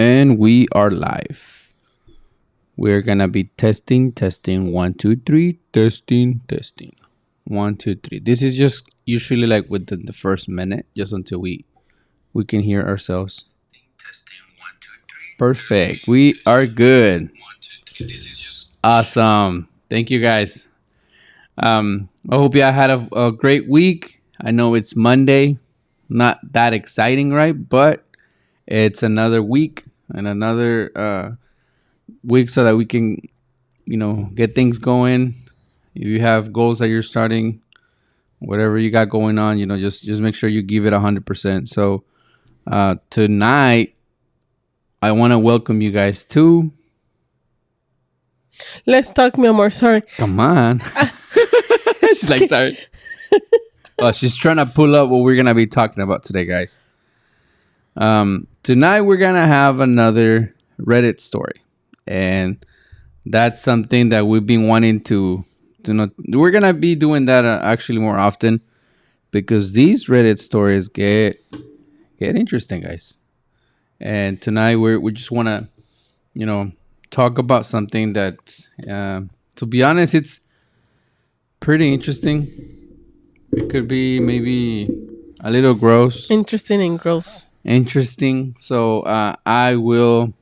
And we are live. We're gonna be testing. 1, 2, 3, testing. 1, 2, 3. This is just usually like within the first minute, just until we can hear ourselves. Testing 1, 2, 3. Perfect. We are good. 1, 2, 3. This is just awesome. Thank you guys. I hope you had a great week. I know it's Monday. Not that exciting, right? But it's another week and another week so that we can, get things going. If you have goals that you're starting, whatever you got going on, just make sure you give it 100%. So tonight, I want to welcome you guys to. Let's talk, mi amor. Sorry. Come on. She's like, sorry. Oh, she's trying to pull up what we're gonna be talking about today, guys. Tonight we're gonna have another Reddit story, and that's something that we've been wanting to know. We're gonna be doing that actually more often because these Reddit stories get interesting, guys. And tonight we just wanna, talk about something that, to be honest, it's pretty interesting. It could be maybe a little gross. Interesting and gross. Interesting. So I will,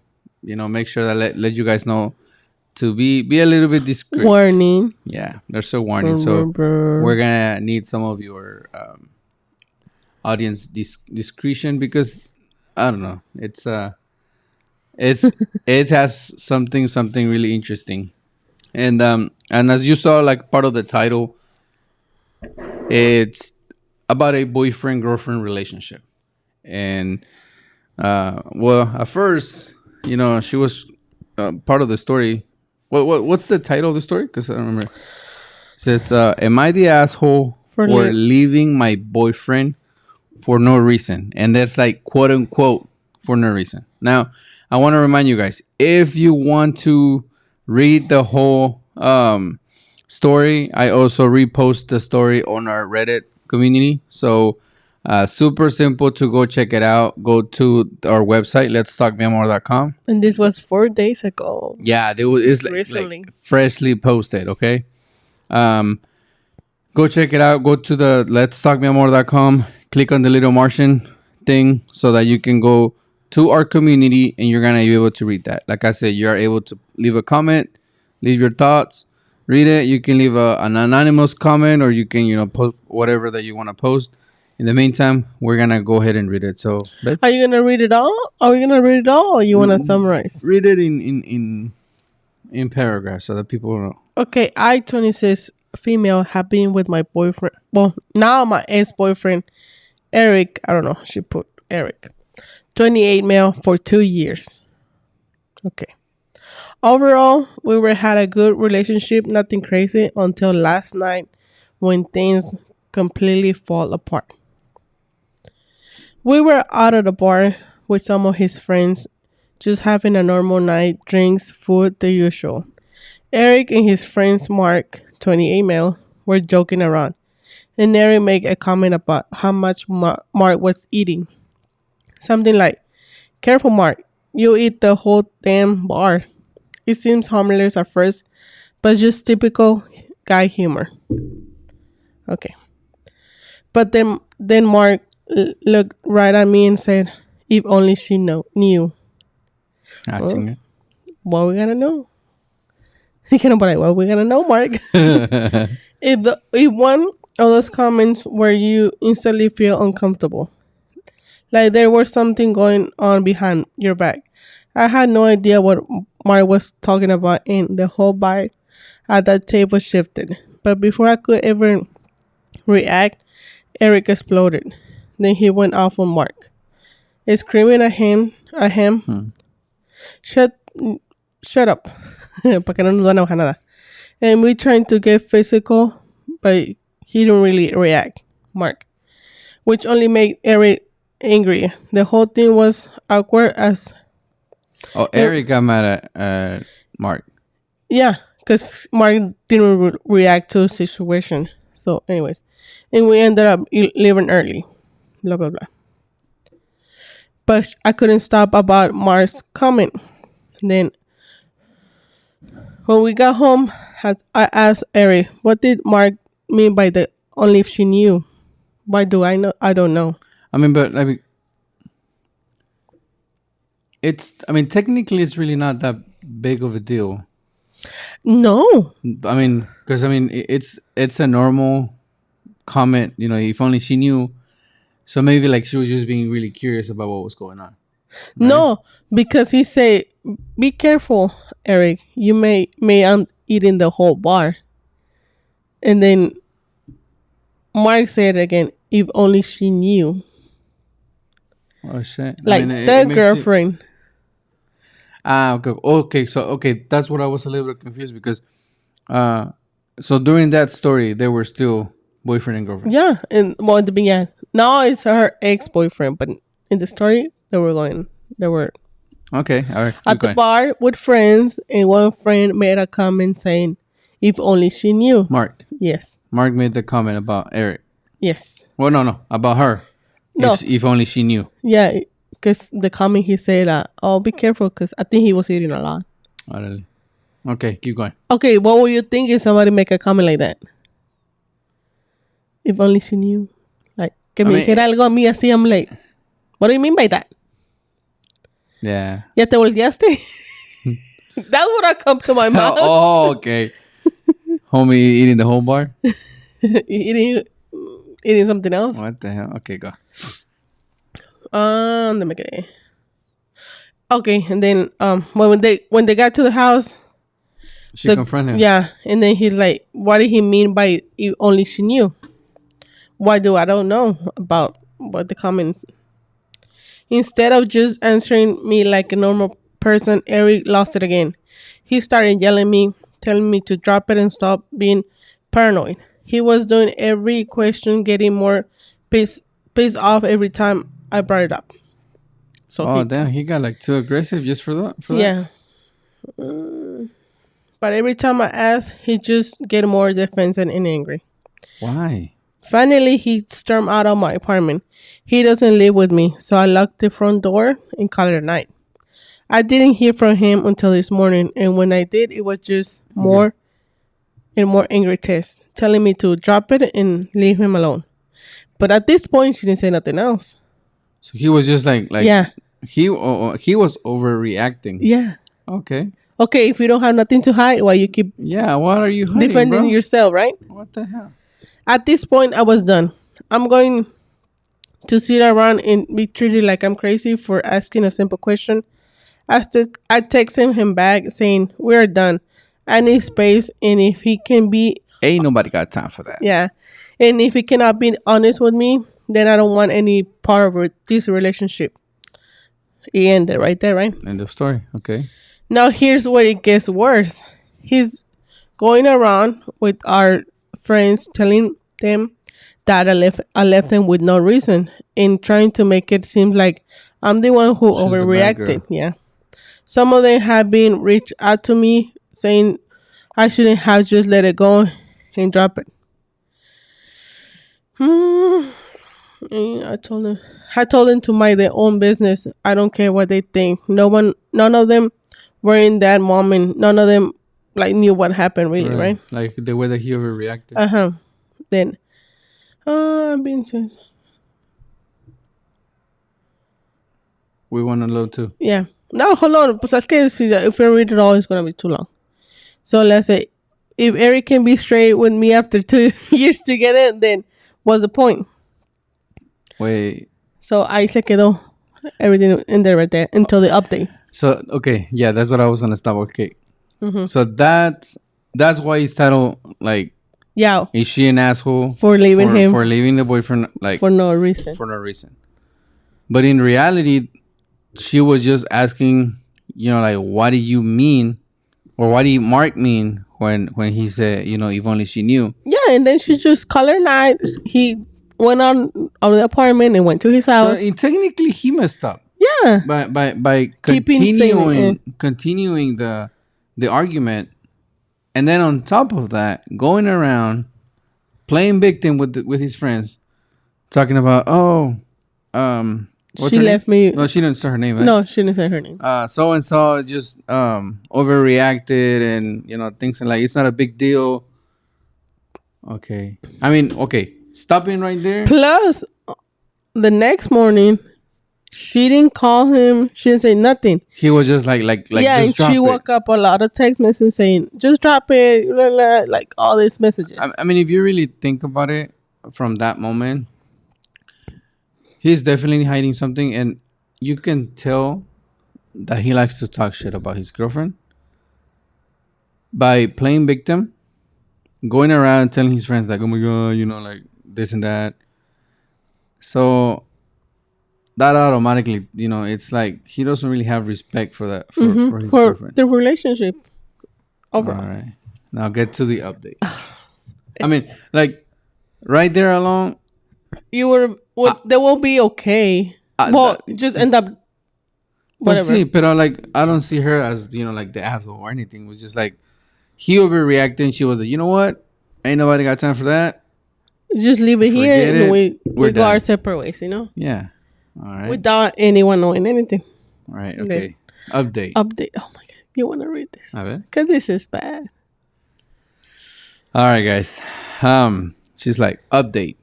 make sure that let you guys know to be a little bit discreet. Warning. Yeah, there's a warning. So we're gonna need some of your audience discretion because I don't know. It has something really interesting, and as you saw, like part of the title. It's about a boyfriend-girlfriend relationship. And, at first, she was part of the story. What's the title of the story? Because I don't remember. It says, am I the asshole for leaving my boyfriend for no reason? And that's like, quote unquote, for no reason. Now, I want to remind you guys, if you want to read the whole story, I also repost the story on our Reddit community. So super simple to go check it out. Go to our website, letstalkmeamor.com. And this was 4 days ago. Yeah, it's like freshly posted. Okay, go check it out. Go to the letstalkmeamor.com. Click on the little Martian thing so that you can go to our community and you're gonna be able to read that. Like I said, you are able to leave a comment, leave your thoughts. Read it. You can leave an anonymous comment, or you can, post whatever that you want to post. In the meantime, we're gonna go ahead and read it. So, babe? Are you gonna read it all? Are we gonna read it all, or you wanna summarize? Read it in paragraphs so that people know. Okay, I 26 female have been with my boyfriend. Well, now my ex-boyfriend, Eric. I don't know. She put Eric. 28 male for 2 years. Okay. Overall, we had a good relationship, nothing crazy, until last night when things completely fall apart. We were out at the bar with some of his friends, just having a normal night, drinks, food, the usual. Eric and his friends Mark, 28 male, were joking around, and Eric made a comment about how much Mark was eating. Something like, "Careful, Mark, you eat the whole damn bar." It seems harmless at first, but just typical guy humor. Okay. But then Mark looked right at me and said, "If only she knew." Well, what we gonna know? What we gonna know, Mark? if one of those comments where you instantly feel uncomfortable, like there was something going on behind your back. I had no idea what Mark was talking about, and the whole vibe at that table shifted. But before I could ever react, Eric exploded. Then he went off on Mark, screaming at him. Shut up. Pa que no nos van a bajar nada. And we trying to get physical, but he didn't really react, Mark, which only made Eric angry. The whole thing was awkward as... Oh, Eric got mad at Mark. Yeah, because Mark didn't react to the situation. So, anyways, and we ended up leaving early. Blah, blah, blah. but I couldn't stop about Mark's comment. Then when we got home, I asked Eric, what did Mark mean by the only if she knew? Why do I know? I don't know. I mean, but I mean, it's. I mean, technically, it's really not that big of a deal. No. I mean, because I mean, it's a normal comment. You know, if only she knew. So maybe like she was just being really curious about what was going on. Right? No, because he said, be careful, Eric. You may end eating the whole bar. And then Mark said again, if only she knew. Oh shit! Like I mean, the it makes girlfriend. Okay. Okay. So okay, that's what I was a little bit confused because, so during that story, they were still boyfriend and girlfriend. Yeah, and well, at the beginning, now it's her ex-boyfriend, but in the story, they were Okay. All right. at the bar with friends, and one friend made a comment saying, "If only she knew." Mark. Yes. Mark made the comment about Eric. Yes. Well, no, about her. No. If only she knew. Yeah, because the comment he said, "Oh, be careful," because I think he was eating a lot. Oh, really? Okay, keep going. Okay, what would you think if somebody make a comment like that? If only she knew. Like, que me dijera algo a mí así, I'm like, what do you mean by that? Yeah. ¿Ya te volteaste? That's what I come to my mouth. Oh, okay. Homie eating the whole bar? eating something else. What the hell? Okay, go. Let me get it. Okay, and then when they got to the house, she confronted him. Yeah, and then he's like, what did he mean by if only she knew? Why do I don't know about what the comment? Instead of just answering me like a normal person, Eric lost it again. He started yelling at me, telling me to drop it and stop being paranoid. He was doing every question, getting more pissed off every time I brought it up. So damn, he got like too aggressive just for that. Yeah. But every time I asked, he just get more defensive and angry. Why? Finally, he stormed out of my apartment. He doesn't live with me, so I locked the front door and called it a night. I didn't hear from him until this morning, and when I did, it was just more and more angry text, telling me to drop it and leave him alone. But at this point, she didn't say nothing else. So he was just like yeah. He was overreacting. Yeah. Okay. Okay, if you don't have nothing to hide, why you keep what are you hiding, defending yourself, right? What the hell? At this point, I was done. I'm going to sit around and be treated like I'm crazy for asking a simple question. I texted him back saying, we're done. I need space, and if he can be... Ain't nobody got time for that. Yeah. And if he cannot be honest with me, then I don't want any part of this relationship. It ended right there, right? End of story. Okay. Now here's where it gets worse. He's going around with our friends telling them that I left them with no reason and trying to make it seem like I'm the one who overreacted. Yeah. Some of them have been reached out to me saying I shouldn't have just let it go and drop it. I told them to mind their own business. I don't care what they think. None of them were in that moment. None of them knew what happened really, right? Like the way that he overreacted. Then I've been to... We want to load too. Yeah. No, hold on. Pues if we read it all, it's gonna be too long. So let's say if Eric can be straight with me after 2 years together, then what's the point? Wait. So ahí se quedó everything in there right there until the update. So okay, yeah, that's what I was gonna stop. Okay. Mm-hmm. So that's why he's titled like. Yeah. Is she an asshole for leaving him? For leaving the boyfriend for no reason. But in reality, she was just asking, what do you mean, or what did Mark mean when he said, if only she knew. Yeah, and then she just called her night. He went out of the apartment and went to his house. So technically, he messed up. Yeah. By continuing the argument, and then on top of that, going around playing victim with his friends, talking about What's She her name? left me. No, she didn't say her name, right? No, she didn't say her name. So and so just overreacted, and things like it's not a big deal. Okay, I mean, okay, stopping right there. Plus, the next morning, she didn't call him. She didn't say nothing. He was just like Yeah, just and drop she it. woke up a lot of text messages saying, "Just drop it," blah, blah, like all these messages. I mean, if you really think about it, from that moment, he's definitely hiding something, and you can tell that he likes to talk shit about his girlfriend by playing victim, going around telling his friends like, "Oh my god," like this and that. So that automatically, it's like he doesn't really have respect for that for his for girlfriend. the relationship overall. All right, now get to the update. I mean, like right there alone, You were they will be okay. Well, just end up whatever. See, but I don't see her as like the asshole or anything. It was just like he overreacted. And she was like, you know what? Ain't nobody got time for that. Just leave it Forget here, and it. we go done. our separate ways. Yeah. All right. Without anyone knowing anything. All right. Okay. Update. Update. Oh my god, you want to read this? I bet. Because this is bad. All right, guys. She's like, update.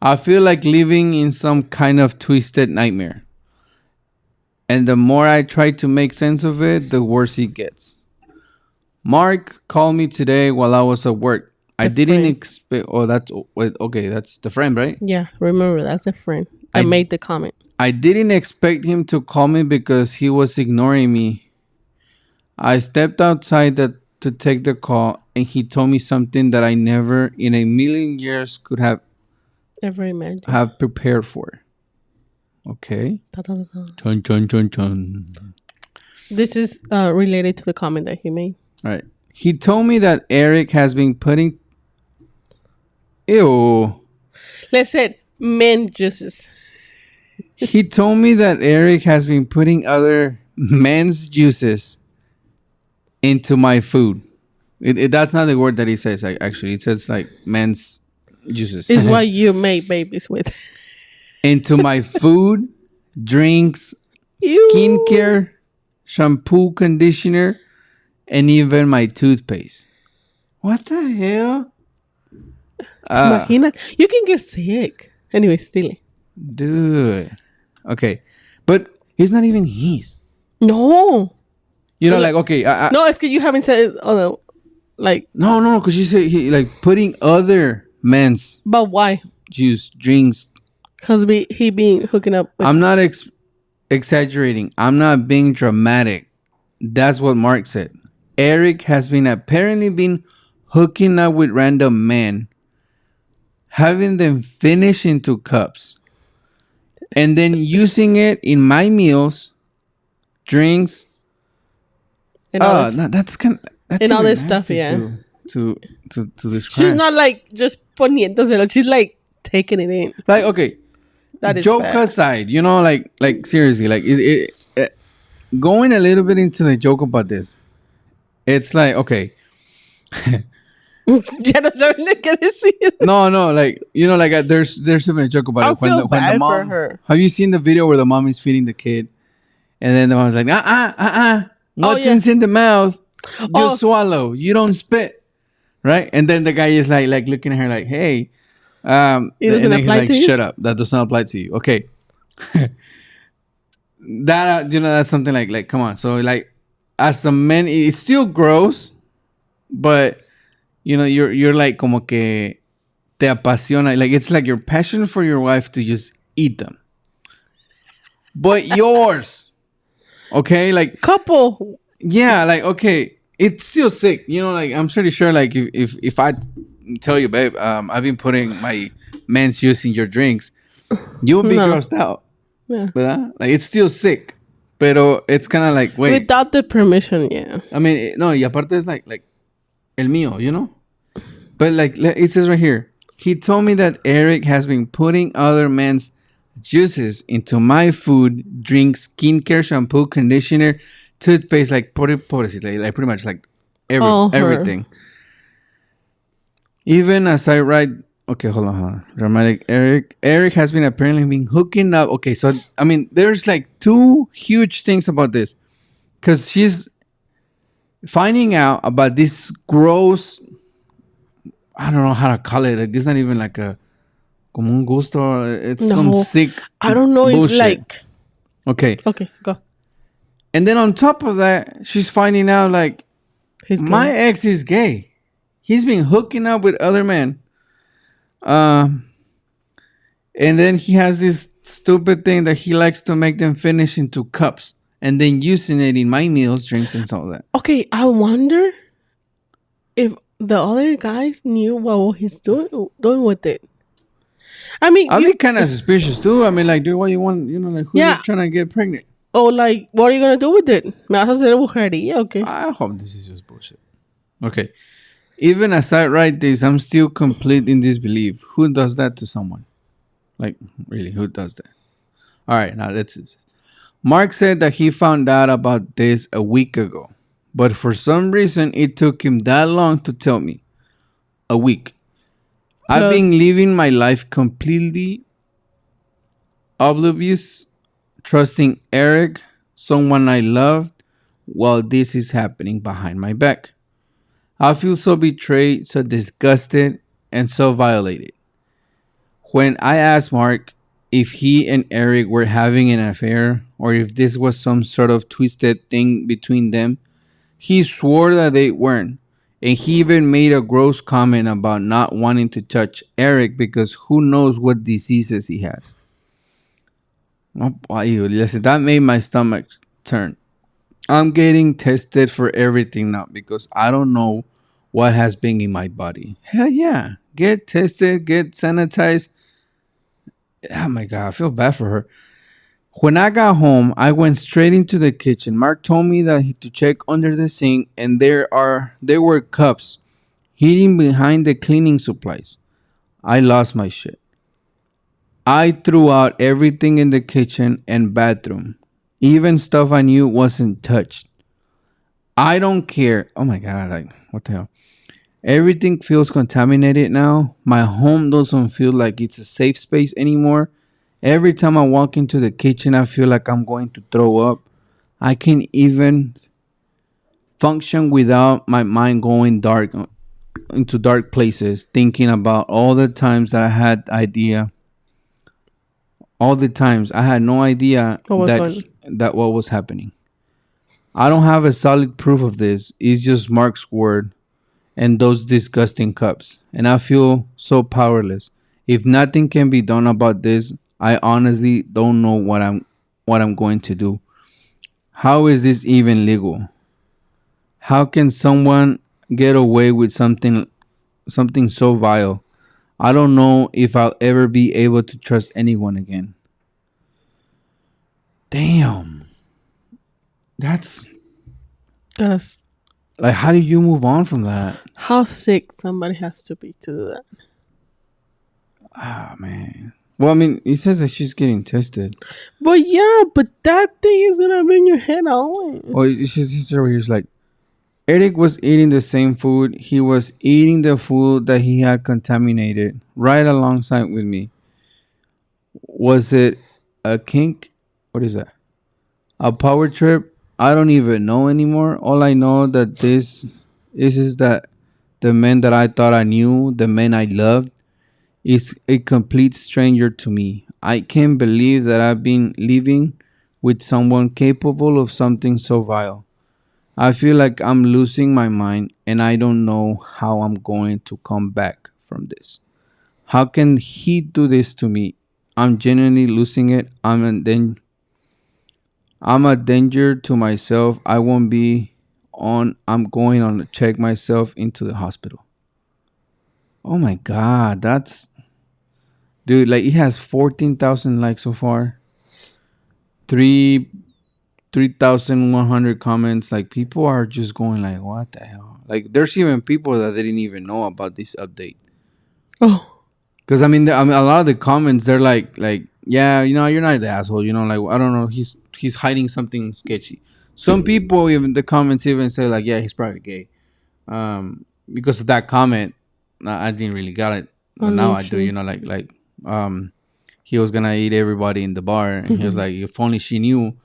I feel like living in some kind of twisted nightmare. And the more I try to make sense of it, the worse it gets. Mark called me today while I was at work. I didn't expect. Oh, that's okay. That's the friend, right? Yeah, remember that's a friend. I made the comment. I didn't expect him to call me because he was ignoring me. I stepped outside to take the call, and he told me something that I never in a million years could have ever imagined. Have prepared for. Okay. Da, da, da, da. Chun, chun, chun, chun. This is related to the comment that he made. All right. He told me that Eric has been putting. Ew. Let's say men juices. He told me that Eric has been putting other men's juices into my food. That's not the word that he says. Actually, it says like men's juices. Is what you make babies with. Into my food, drinks, Ew. skincare, shampoo, conditioner, and even my toothpaste. What the hell? Imagina, you can get sick. Anyway, stealing. Dude. Okay. But it's not even his. No. Like, okay. No, it's because you haven't said like. No, because you said he like putting other men's But why? juice, drinks. Because he being hooking up with. I'm not exaggerating. I'm not being dramatic. That's what Mark said. Eric has apparently been hooking up with random men, having them finish into cups, and then using it in my meals, drinks. And all that's and all this stuff, yeah. To describe. She's not like just poniéndoselo. She's like taking it in. Like, okay. That is joke bad. aside, like seriously, like going a little bit into the joke about this. It's like, okay. Ya no sabes ni qué decir. No, like like there's even a joke about I it feel when bad the mom. for her. Have you seen the video where the mom is feeding the kid, and then the mom's like, what's in the mouth? You swallow. You don't spit, right? And then the guy is like looking at her like, hey, it doesn't apply to you. Shut up. That does not apply to you. Okay. That that's something like come on. So like as a man, it's still gross, but you're like como que te apasiona. Like it's like your passion for your wife to just eat them, but yours. Okay, like couple. Yeah, like okay, it's still sick. Like I'm pretty sure. Like if I tell you, babe, I've been putting my men's juice in your drinks, you would be grossed out. Yeah, but like it's still sick. Pero it's kind of like wait, without the permission. Yeah, I mean no. Y aparte es like el mío, But like it says right here, he told me that Eric has been putting other men's juices into my food, drink, skincare, shampoo, conditioner, toothpaste, like pobrecito, like pretty much like everything. Even as I write Okay, hold on. Dramatic Eric. Eric has been apparently been hooking up. Okay, so I mean, there's like two huge things about this because she's finding out about this gross. I don't know how to call it. Like, it's not even like a como un gusto. It's some No, sick I don't know if bullshit. like. Okay, Okay, go. and then on top of that, she's finding out like He's my gay. ex is gay. He's been hooking up with other men. Um, and then he has this stupid thing that he likes to make them finish into cups and then using it in my meals, drinks, and all that. Okay, I wonder if the other guys knew what he's doing with it. I mean, I'll be kind of suspicious too. I mean, like, dude, what you want? You know, like, who you yeah. trying to get pregnant? Oh, like, what are you gonna do with it? ¿Me vas a hacer brujería? Okay. I hope this is just bullshit. Okay. Even as I write this, I'm still complete in disbelief. Who does that to someone? Like, really, who does that? All right, now let's. Mark said that he found out about this a week ago, but for some reason it took him that long to tell me. A week. I've been Plus, living my life completely oblivious, trusting Eric, someone I loved, while this is happening behind my back. I feel so betrayed, so disgusted, and so violated. When I asked Mark if he and Eric were having an affair or if this was some sort of twisted thing between them, he swore that they weren't. And he even made a gross comment about not wanting to touch Eric because who knows what diseases he has. Oh, listen, that made my stomach turn. I'm getting tested for everything now because I don't know what has been in my body. Hell yeah. Get tested, get sanitized. Oh my God, I feel bad for her. When I got home, I went straight into the kitchen. Mark told me that to check under the sink, and there were cups hidden behind the cleaning supplies. I lost my shit. I threw out everything in the kitchen and bathroom, even stuff I knew wasn't touched. I don't care. Oh my God, like what the hell? Everything feels contaminated now. My home doesn't feel like it's a safe space anymore. Every time I walk into the kitchen, I feel like I'm going to throw up. I can't even function without my mind going dark into dark places, thinking about all the times that I had idea, all the times I had no idea what was going on? that what was happening. I don't have a solid proof of this. It's just Mark's word and those disgusting cups, and I feel so powerless. If nothing can be done about this, I honestly don't know what I'm going to do. How is this even legal? How can someone get away with something so vile? I don't know if I'll ever be able to trust anyone again. Damn. That's That's like, how do you move on from that? how sick somebody has to be to do that. Ah, man. Well, I mean, he says that she's getting tested. But yeah, but that thing is gonna be in your head always. Well, she's over here. He's like, Eric was eating the same food. He was eating the food that he had contaminated right alongside with me. Was it a kink? What is that? A power trip? I don't even know anymore. All I know that this is that the man that I thought I knew, the man I loved, is a complete stranger to me. I can't believe that I've been living with someone capable of something so vile. I feel like I'm losing my mind and I don't know how I'm going to come back from this. How can he do this to me? I'm genuinely losing it. I'm a danger to myself. I won't be on. I'm going on to check myself into the hospital. Oh my God, that's dude. Like, it has 14,000 likes so far. Three 3,100 comments. Like, people are just going like, what the hell? Like, there's even people that didn't even know about this update. Oh, Because I mean, a lot of the comments, they're like, yeah, you know, you're not the asshole. You know, like, I don't know, he's hiding something sketchy. Some people, even the comments even say like, yeah, he's probably gay. Because of that comment, I didn't really got it. but now Only I do. she. Um, he was gonna eat everybody in the bar, and he was like, if only she knew.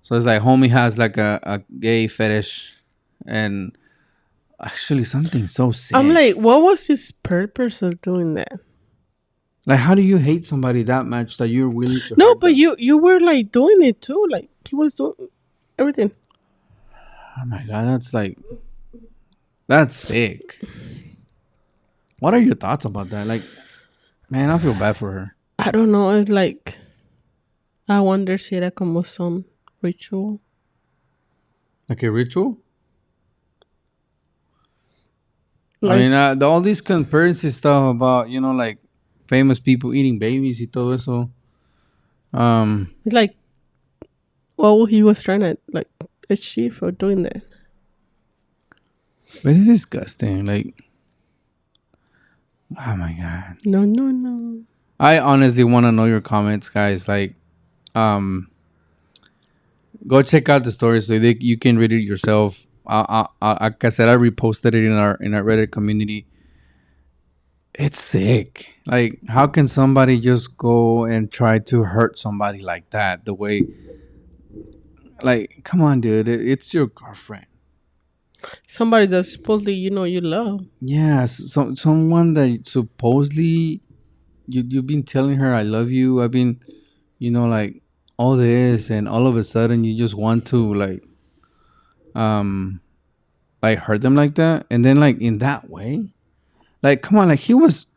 So it's like homie has like a gay fetish, and actually something so I'm like, sick. what was his purpose of doing that? Like, how do you hate somebody that much that you're willing to No, hurt but them? you were like doing it too. Like he was doing everything. Oh my god, that's sick. What are your thoughts about that? Like, man, I feel bad for her. I don't know. It's like I wonder si era como some ritual. Like a ritual. I Like mean, all these conspiracy stuff about like famous people eating babies y todo eso. it's like well he was trying to like achieve for doing that. But it's disgusting. Like, oh my god. No, no, no. I honestly want to know your comments, guys. Like, go check out the story so that you can read it yourself. Like I said, I reposted it in our Reddit community. It's sick. Like, how can somebody just go and try to hurt somebody like that? The way, like, come on, dude. It's your girlfriend. Somebody that supposedly you love. Yeah, someone that supposedly you've been telling her I love you. I've been, like all this, and all of a sudden you just want to um like hurt them like that, and then like in that way, like come on, like he was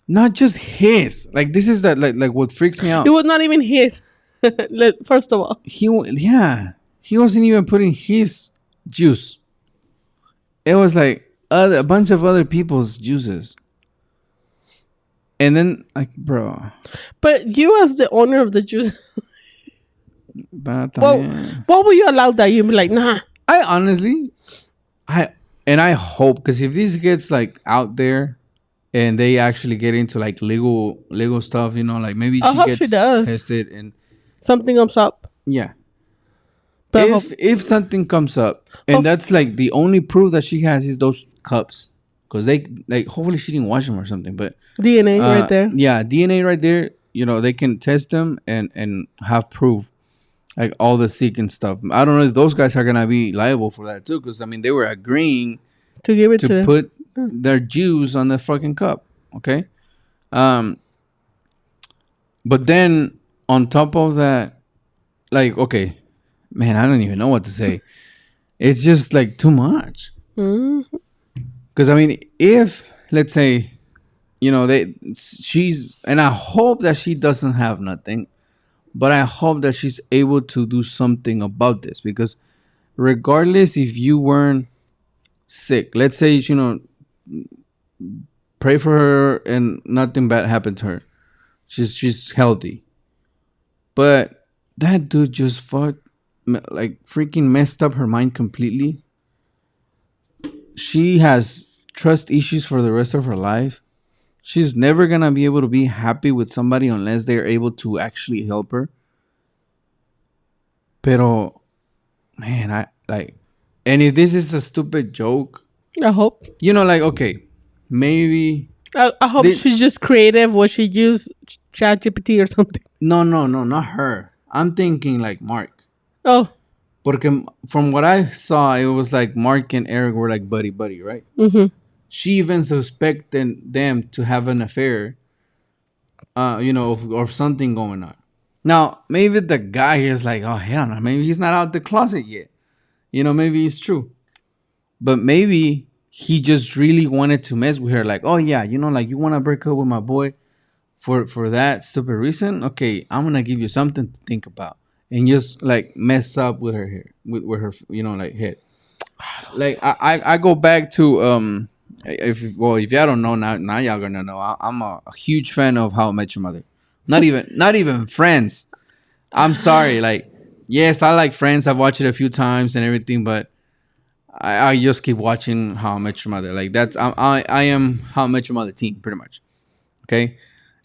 not just his. Like this is that like what freaks me It out. was not even his. First of all, Yeah, he wasn't even putting his juice. It was like a bunch of other people's juices. And then, like, bro, but you as the owner of the juice, but well, también- what would you allow that? You'd be like, nah. I honestly, I hope, because if this gets like out there and they actually get into like legal stuff, like maybe I she hope she gets does. tested, and Something comes up. yeah, But I hope if something comes up, and Hope- that's like the only proof that she has is those cups, because they like hopefully she didn't wash them or something, but DNA right there. yeah, DNA right there. They can test them and have proof, like all the sick and stuff. I don't know if those guys are gonna be liable for that too, because I mean they were agreeing To give it to to them. put their juice on the fucking cup. Okay. Um. But then on top of that, like, okay, man, I don't even know what to say. It's just like too much. Mm. Because I mean, if let's say, she's, and I hope that she doesn't have nothing, but I hope that she's able to do something about this, because regardless if you weren't sick, let's say, pray for her and nothing bad happened to her. She's healthy. But that dude just like freaking messed up her mind completely. She has trust issues for the rest of her life. She's never gonna be able to be happy with somebody unless they're able to actually help her. Pero, man, I like, and if this is a stupid joke, I hope. like, okay, maybe I hope she's just creative. Or she used ChatGPT or something. no, not her. I'm thinking like Mark. Oh. Porque from what I saw, it was like Mark and Eric were like buddy, right? Mm-hmm. She even suspected them to have an affair, or something going on. Now, maybe the guy is like, oh, hell no, maybe he's not out the closet yet. Maybe it's true. But maybe he just really wanted to mess with her. Like, oh, yeah, like you want to break up with my boy for that stupid reason? Okay, I'm going to give you something to think about. And just like mess up with her hair, with her, like head. Like I go back to if y'all don't know now y'all gonna know. I'm a huge fan of How I Met Your Mother. Not even Friends. I'm sorry. Like, yes, I like Friends. I've watched it a few times and everything, but I just keep watching How I Met Your Mother. Like that's I am How I Met Your Mother team pretty much. Okay,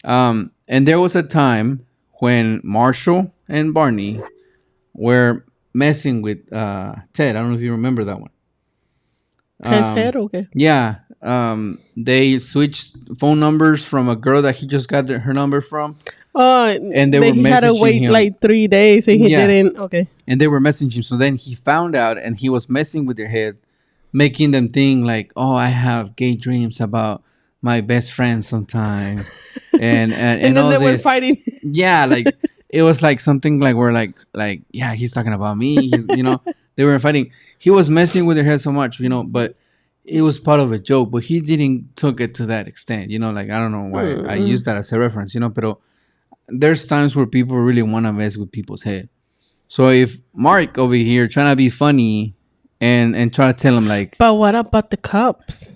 and there was a time when Marshall and Barney were messing with Ted. I don't know if you remember that one. Ted's head, okay. Yeah, they switched phone numbers from a girl that he just got her number from, Oh, and they then were he had to messaging wait him. like 3 days and he Yeah, didn't. Okay. and they were messaging him. So then he found out, and he was messing with their head, making them think like, "Oh, I have gay dreams about my best friend sometimes," And and then all they were this. fighting. Yeah, like it was like something like we're like yeah, he's talking about me. He's they were fighting. He was messing with their head so much, but it was part of a joke. But he didn't took it to that extent, Like I don't know why I Mm. use that as a reference, But there's times where people really want to mess with people's head. So if Mark over here trying to be funny and try to tell him like, But what about the cups?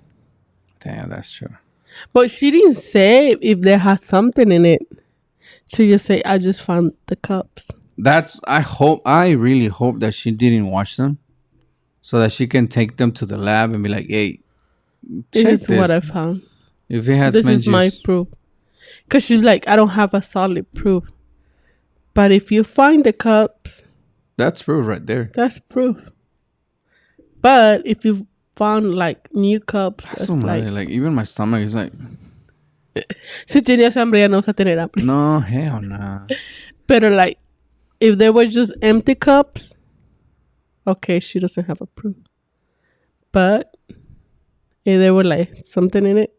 damn, that's true. But she didn't say if they had something in it. She just say, "I just found the cups." I really hope that she didn't watch them so that she can take them to the lab and be like, hey, This check is what I this. found. If it has This mint is my juice, proof. Because she's like, I don't have a solid proof. But if you find the cups, that's proof right there. that's proof. But if you found like new cups, that's So like even my stomach is like, si tenías hambre, ya no vas a tener hambre. no, hell no. But like, if they were just empty cups, okay, she doesn't have a proof. But if there were like something in it,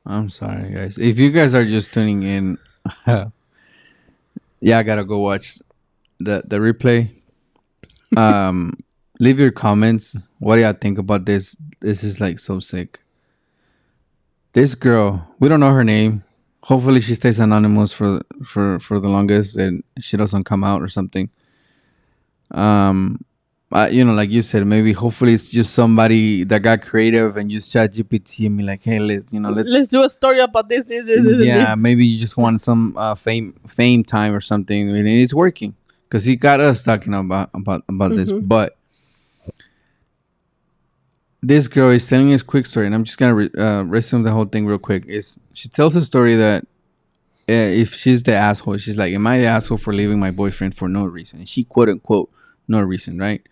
I'm sorry, guys. If you guys are just tuning in, yeah, I gotta go watch the replay. Leave your comments. What do y'all think about this? This is like so sick. This girl, we don't know her name. Hopefully, she stays anonymous for the longest, and she doesn't come out or something. Like you said, maybe hopefully it's just somebody that got creative and used ChatGPT and be like, hey, let's do a story about this, yeah, this. maybe you just want some fame time or something, and it's working because he got us talking about this. But this girl is telling us a quick story, and I'm just gonna resume the whole thing real quick. Is she tells a story that if she's the asshole, she's like, "Am I the asshole for leaving my boyfriend for no reason?" And she quote unquote no reason, right?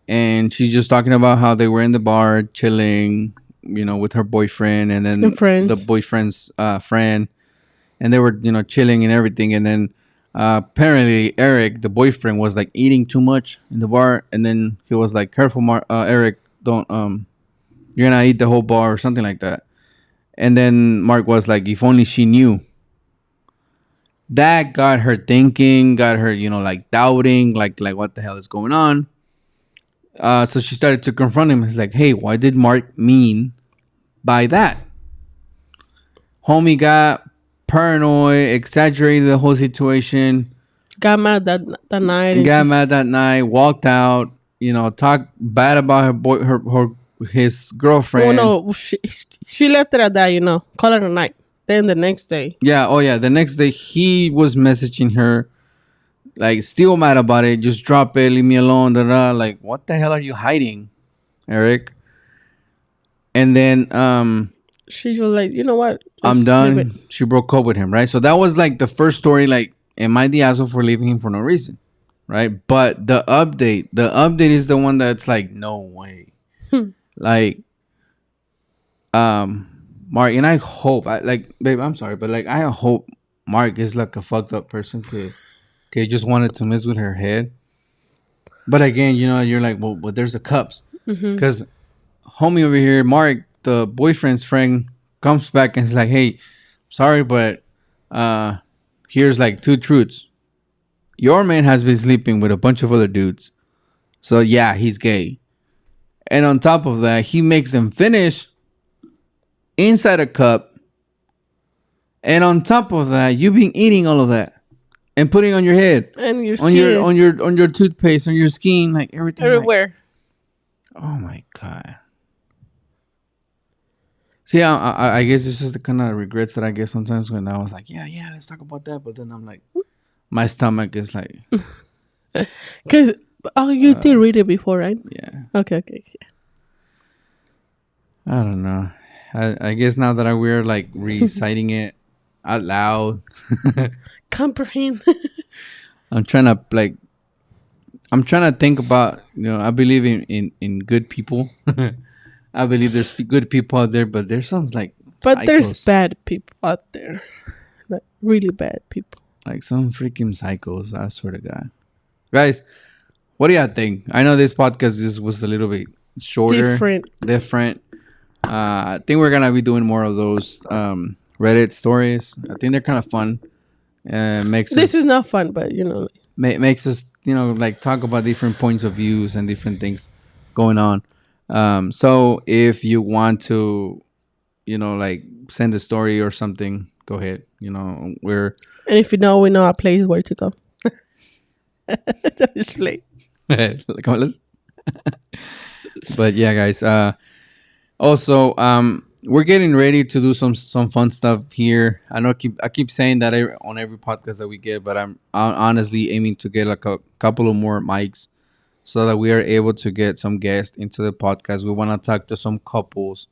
And she's just talking about how they were in the bar chilling, with her boyfriend and then the boyfriend's friend, and they were chilling and everything. And then apparently Eric, the boyfriend, was like eating too much in the bar, and then he was like, "Careful, Eric, don't you're gonna eat the whole bar," or something like that. And then Mark was like, "If only she knew." That got her thinking, got her like doubting, like what the hell is going on. So she started to confront him. It's like, hey, why did Mark mean by that? Homie got paranoid, exaggerated the whole situation. Got mad that night. Got mad that night. Walked out. Talked bad about his girlfriend. Oh no, she left it at that. Call it a night. Then the next day. Yeah. Oh yeah. The next day he was messaging her. Like, still mad about it. Just drop it. Leave me alone. Like, what the hell are you hiding, Eric? And then she was like, you know what? I'm done. She broke up with him, right? So that was like the first story. Like, am I the asshole for leaving him for no reason, right? But the update is the one that's like, no way. Like, Mark, and I hope, babe, I'm sorry, but like, I hope Mark is like a fucked up person. Okay, just wanted to mess with her head. But again, you're like, well, but there's the cups. Because homie over here, Mark, the boyfriend's friend, comes back and is like, hey, sorry, but here's like 2 truths. Your man has been sleeping with a bunch of other dudes. So yeah, he's gay. And on top of that, he makes them finish inside a cup. And on top of that, you've been eating all of that. And putting on your head, and your skin, on your toothpaste, on your skin, like everything, everywhere. Like, oh my god! See, I guess it's just the kind of regrets that I get sometimes when I was like, yeah, let's talk about that, but then I'm like, my stomach is like, because you did read it before, right? Yeah. Okay. I don't know. I guess now that we're like reciting it out loud. Comprehend. I'm trying to think about, I believe in good people. I believe there's good people out there, but there's some like But there's psychos, bad people out there. Like really bad people. like some freaking psychos. I swear to God, guys, what do y'all think? I know this podcast was a little bit shorter, different. I think we're gonna be doing more of those Reddit stories. I think they're kind of fun. Makes This us, is not fun, but makes us like talk about different points of views and different things going on. So if you want to, like send a story or something, go ahead. We're and if you know, we know our place where to go. Just play. But yeah, guys. Also, we're getting ready to do some fun stuff here. I keep saying that on every podcast that we get, but I'm honestly aiming to get like a couple of more mics so that we are able to get some guests into the podcast. We want to talk to some couples,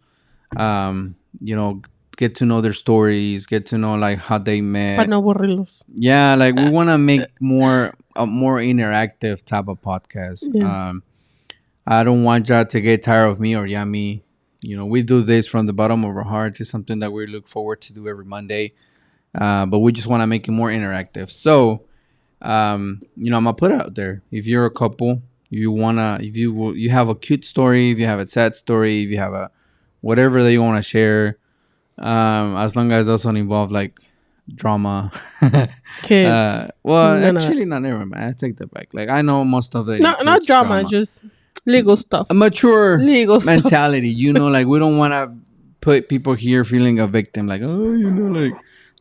get to know their stories, get to know like how they met. Para no aburrirlos. Yeah, like we want to make a more interactive type of podcast. Yeah. I don't want y'all to get tired of me or me. We do this from the bottom of our hearts. It's something that we look forward to do every Monday. But we just want to make it more interactive. So, I'm gonna put it out there. If you're a couple, you have a cute story, if you have a sad story, if you have a whatever that you want to share, as long as it doesn't involve like drama. Kids. Actually, not never mind. I take that back. Like I know most of it. Not drama, just legal stuff. A mature legal mentality. Like we don't want to put people here feeling a victim. Like like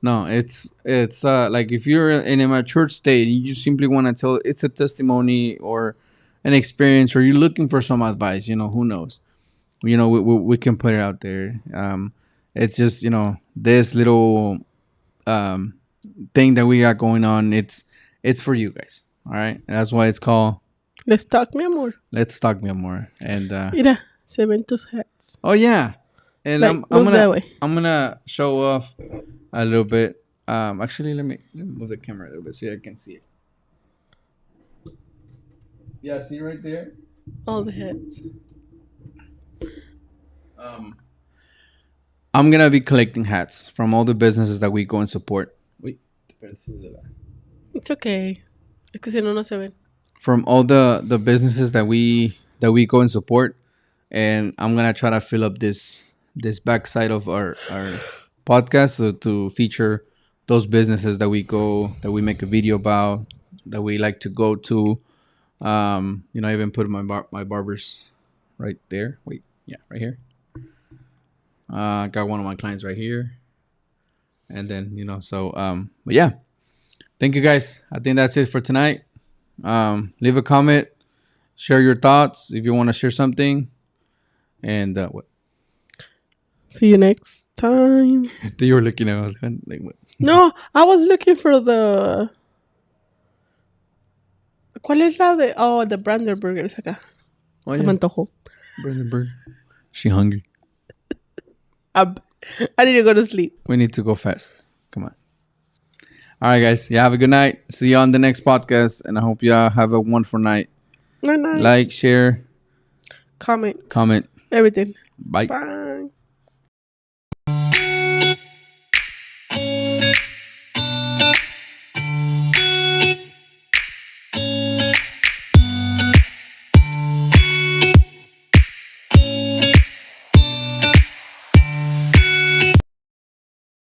no. It's like if you're in a mature state, you simply want to tell. It's a testimony or an experience, or you're looking for some advice. Who knows? We can put it out there. It's just this little thing that we got going on. It's for you guys. All right, that's why it's called Let's Talk, mi amor. Let's Talk, mi amor. And mira, se ven tus hats. Oh yeah, and like, I'm gonna show off a little bit. Actually, let me move the camera a little bit so I can see it. Yeah, see right there. All the hats. I'm gonna be collecting hats from all the businesses that we go and support. Wait, it's okay. Es que si no se ven. From all the businesses that we go and support, and I'm gonna try to fill up this backside of our podcast to feature those businesses that we make a video about, that we like to go to. I even put my barbers right there. Wait, yeah, right here. Got one of my clients right here, and then but yeah, thank you guys. I think that's it for tonight. Leave a comment, share your thoughts if you want to share something, and what? See you next time. You were looking at us like what? No, I was looking for the. ¿Cuál es la de? Oh, the Brandenburgers acá. Oh, Se me antojó. Brandenburg. She hungry. I need to go to sleep. We need to go fast. Come on. All right, guys. Yeah, have a good night. See you on the next podcast, and I hope y'all have a wonderful night. Night. Like, share, comment, comment. everything. Bye. Bye.